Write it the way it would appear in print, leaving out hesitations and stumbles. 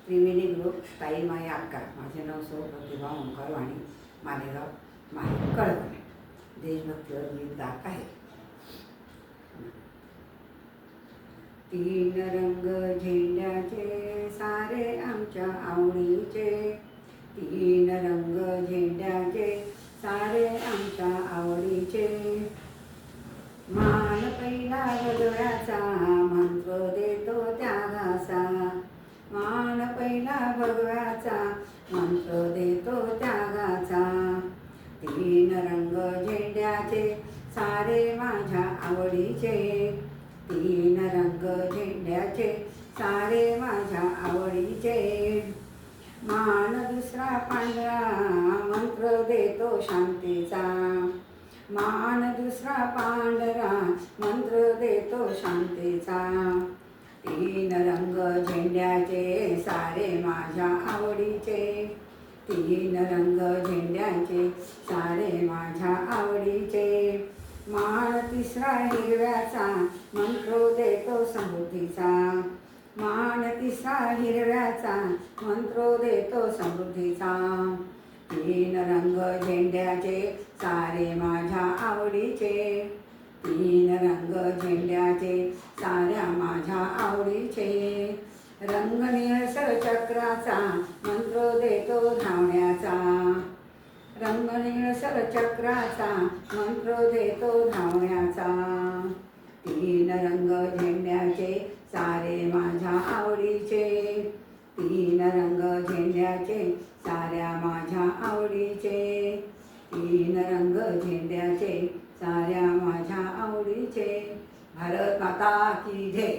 त्रिवेणी group style माई आकार. माझे नाव सौ प्रतिभा ओंकार वाणी, मालेगाव, माहे कळवणे. देशभक्तीवर गीत गात आहे. तीन रंग झेंड्याचे सारे आमच्या आवडीचे, तीन रंग झेंड्याचे सारे आमच्या आवडीचे. मान पहिला भगव्याचा मंत्र देतो त्यागाचा, मान पहिला भगव्याचा मंत्र देतो त्यागाचा. तीन रंग झेंड्याचे सारे माझ्या आवडीचे, तीन रंग झेंड्याचे सारे माझ्या आवडीचे. मान दुसरा पांढरा मंत्र देतो शांतीचा, मान दुसरा पांढरा मंत्र देतो शांतीचा. तीन रंग झेंड्याचे सारे माझ्या आवडीचे, तीन रंग झेंड्याचे सारे माझ्या आवडीचे. मान तिसरा हिरव्याचा मंत्र देतो समृद्धीचा, मान तिसरा हिरव्याचा मंत्र देतो समृद्धीचा. तीन रंग झेंड्याचे सारे माझ्या आवडीचे, तीन रंग झेंड्याचे साऱ्या माझ्या आवडीचे. रंग निळसर चक्राचा मंत्र देतो धावण्याचा, रंग निळसर चक्राचा मंत्र देतो धावण्याचा. तीन रंग झेंड्याचे सारे माझ्या आवडीचे, तीन रंग झेंड्याचे साऱ्या माझ्या आवडीचे, तीन रंग झेंड्याचे साऱ्या माझ्या आवडीचे. भारत माता की जय.